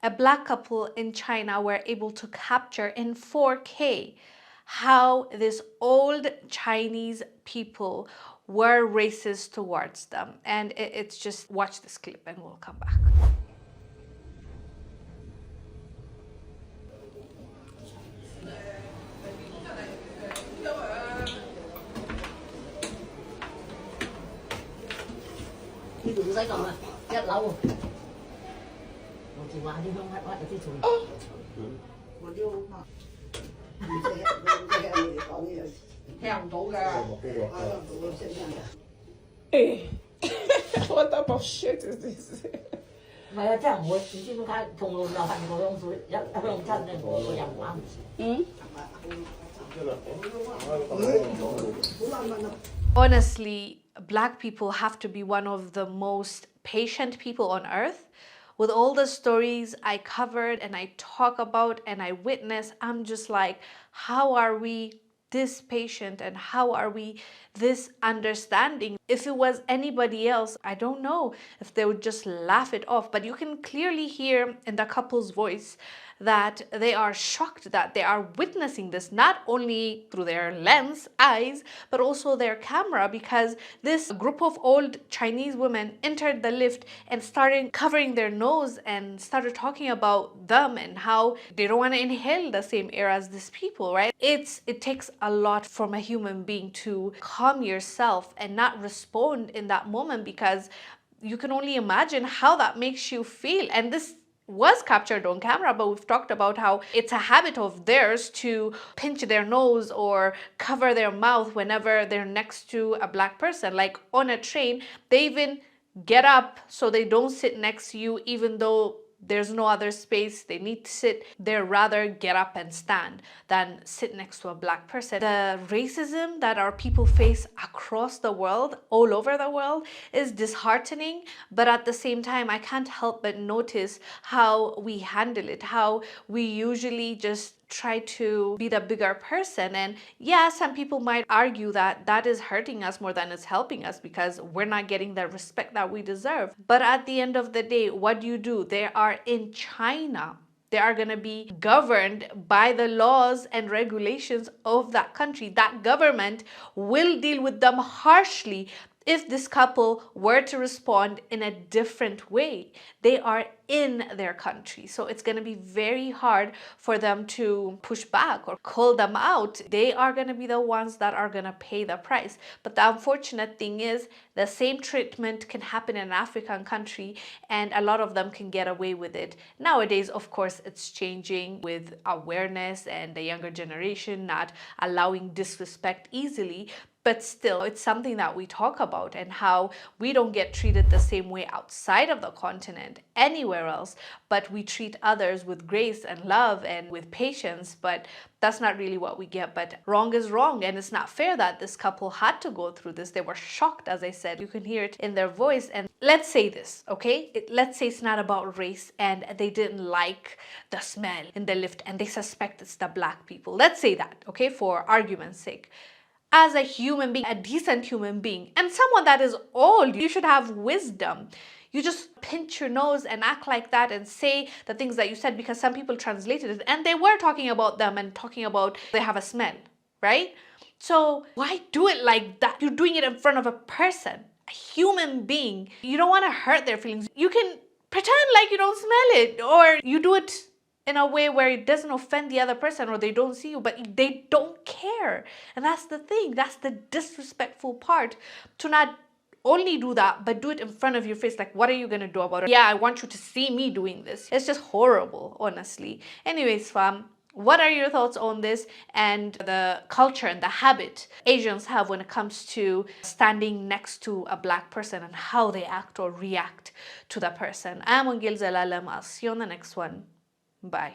a black couple in China were able to capture in 4K how these old Chinese people were racist towards them. And it's just, watch this clip and we'll come back. What type of shit is this? Honestly, black people have to be one of the most patient people on earth. With all the stories I covered and I talk about and I witness, I'm just like, how are we this patient and how are we this understanding? If it was anybody else, I don't know if they would just laugh it off. But you can clearly hear in the couple's voice that they are shocked that they are witnessing this, not only through their lens, eyes, but also their camera, because this group of old Chinese women entered the lift and started covering their nose and started talking about them and how they don't want to inhale the same air as these people, right? It takes a lot from a human being to calm yourself and not respond in that moment, because you can only imagine how that makes you feel. And this was captured on camera, but we've talked about how it's a habit of theirs to pinch their nose or cover their mouth whenever they're next to a black person. Like on a train, they even get up so they don't sit next to you, even though there's no other space. They need to sit. They'd rather get up and stand than sit next to a black person. The racism that our people face across the world, all over the world, is disheartening. But at the same time, I can't help but notice how we handle it, how we usually just try to be the bigger person. And yeah, some people might argue that that is hurting us more than it's helping us, because we're not getting the respect that we deserve. But at the end of the day, what do? They are in China. They are going to be governed by the laws and regulations of that country. That government will deal with them harshly if this couple were to respond in a different way. They are in their country, so it's going to be very hard for them to push back or call them out. They are going to be the ones that are going to pay the price. But the unfortunate thing is, the same treatment can happen in an African country, and a lot of them can get away with it. Nowadays, of course, it's changing with awareness and the younger generation not allowing disrespect easily. But still, it's something that we talk about, and how we don't get treated the same way outside of the continent, anywhere else, but we treat others with grace and love and with patience. But that's not really what we get. But wrong is wrong, and it's not fair that this couple had to go through this. They were shocked, as I said. You can hear it in their voice. And let's say this, okay? Let's say it's not about race and they didn't like the smell in the lift and they suspect it's the black people. Let's say that, okay, for argument's sake. As a human being, a decent human being, and someone that is old, you should have wisdom. You just pinch your nose and act like that and say the things that you said, because some people translated it and they were talking about them and talking about they have a smell, right? So why do it like that? You're doing it in front of a person, a human being. You don't want to hurt their feelings. You can pretend like you don't smell it, or you do it in a way where it doesn't offend the other person or they don't see you, but they don't care. And that's the thing. That's the disrespectful part, to not only do that, but do it in front of your face. Like, what are you gonna do about it? Yeah, I want you to see me doing this. It's just horrible, honestly. Anyways, fam, what are your thoughts on this and the culture and the habit Asians have when it comes to standing next to a black person and how they act or react to the person? I'm Wongel Zelalem. I'll see you on the next one. Bye.